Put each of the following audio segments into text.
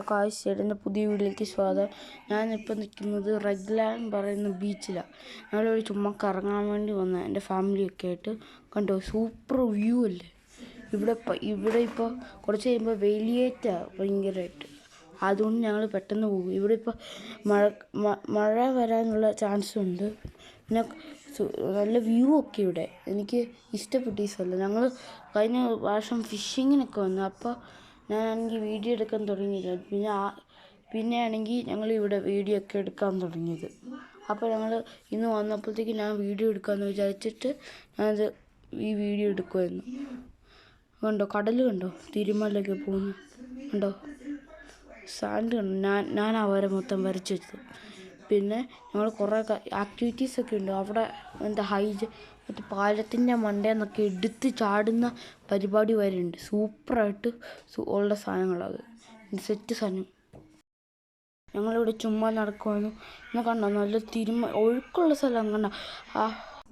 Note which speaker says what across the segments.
Speaker 1: കാഴ്ചയുടെ പുതിയ വീട്ടിലേക്ക് സ്വാഗതം. ഞാനിപ്പോൾ നിൽക്കുന്നത് റഗ്ലാൻ പറയുന്ന ബീച്ചിലാണ്. ഞങ്ങളൊരു ചുമ്മാ കറങ്ങാൻ വേണ്ടി വന്ന എൻ്റെ ഫാമിലിയൊക്കെ ആയിട്ട്. കണ്ടോ, സൂപ്പർ വ്യൂ അല്ലേ. ഇവിടെ ഇപ്പോൾ കുറച്ച് കഴിയുമ്പോൾ വേലിയേറ്റാണ് ഭയങ്കരമായിട്ട്. അതുകൊണ്ട് ഞങ്ങൾ പെട്ടെന്ന് പോകും. ഇവിടെ ഇപ്പോൾ മഴ വരാനുള്ള ചാൻസ് ഉണ്ട്. പിന്നെ നല്ല വ്യൂ ഒക്കെ ഇവിടെ. എനിക്ക് ഇഷ്ടപ്പെട്ടു ഈ സ്ഥലം. ഞങ്ങൾ കഴിഞ്ഞ പ്രാവശ്യം ഫിഷിങ്ങിനൊക്കെ വന്നു. അപ്പോൾ ഞാനാണെങ്കിൽ വീഡിയോ എടുക്കാൻ തുടങ്ങിയില്ല. പിന്നെ ആണെങ്കിൽ ഞങ്ങൾ ഇവിടെ വീഡിയോ ഒക്കെ എടുക്കാൻ തുടങ്ങിയത്. അപ്പോൾ ഞങ്ങൾ ഇന്ന് വന്നപ്പോഴത്തേക്ക് ഞാൻ വീഡിയോ എടുക്കാമെന്ന് വിചാരിച്ചിട്ട് ഞാനത് ഈ വീഡിയോ എടുക്കുമായിരുന്നു. കണ്ടോ, കടൽ കണ്ടോ, തിരുമലയൊക്കെ പോകുന്നു കണ്ടോ, സാൻഡ് കണ്ടോ. ഞാൻ ആ വര മൊത്തം വരച്ച് വെച്ചത്. പിന്നെ ഞങ്ങൾ കുറേ ആക്ടിവിറ്റീസൊക്കെ ഉണ്ട് അവിടെ. മറ്റേ പാലത്തിൻ്റെ മണ്ടേന്നൊക്കെ എടുത്ത് ചാടുന്ന പരിപാടി വരെ ഉണ്ട്. സൂപ്പറായിട്ട് ഉള്ള സാധനങ്ങളത്, സെറ്റ് സാധനം. ഞങ്ങളിവിടെ ചുമ്മാ നടക്കുമായിരുന്നു. എന്നാൽ കണ്ടോ, നല്ല ഒഴുക്കുള്ള സ്ഥലം കണ്ടോ.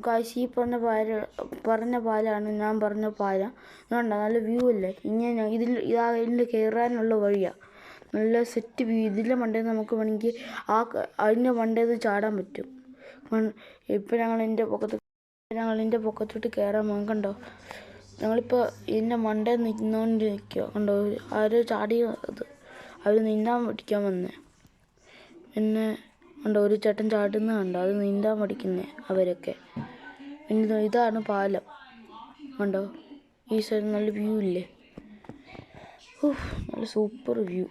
Speaker 1: കാശ് ഈ പറഞ്ഞ പാലാണ് ഞാൻ പറഞ്ഞ പാലം. കണ്ടോ, നല്ല വ്യൂ അല്ലേ. ഇങ്ങനെ ഇതിൽ കയറാനുള്ള വഴിയാണ്. നല്ല സെറ്റ് വ്യൂ. ഇതിൻ്റെ മണ്ടയിൽ നമുക്ക് വേണമെങ്കിൽ അതിൻ്റെ മണ്ടയിൽ നിന്ന് ചാടാൻ പറ്റും. ഇപ്പം ഞങ്ങളതിൻ്റെ പൊക്കത്തോട്ട് കയറാൻ പോകും. കണ്ടോ, ഞങ്ങളിപ്പോൾ ഇതിൻ്റെ മണ്ടയിൽ നിൽക്കുക. കണ്ടോ, ആരോ ചാടിയത്, അവർ നീന്താൻ പഠിക്കാൻ വന്നേ. പിന്നെ കണ്ടോ, ഒരു ചേട്ടൻ ചാടുന്ന കണ്ടോ, അത് നീന്താൻ പഠിക്കുന്നേ അവരൊക്കെ. പിന്നെ ഇതാണ് പാലം കണ്ടോ. ഈ സൈഡ് നല്ല വ്യൂ ഇല്ലേ. നല്ല സൂപ്പർ വ്യൂ.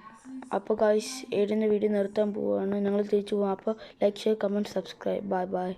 Speaker 1: അപ്പോൾ ഗായ്സ്, ഏടിൻ്റെ വീഡിയോ നിർത്താൻ പോവുകയാണ്. ഞങ്ങൾ തിരിച്ചു പോകാം. അപ്പോൾ like, share, comment, subscribe. By.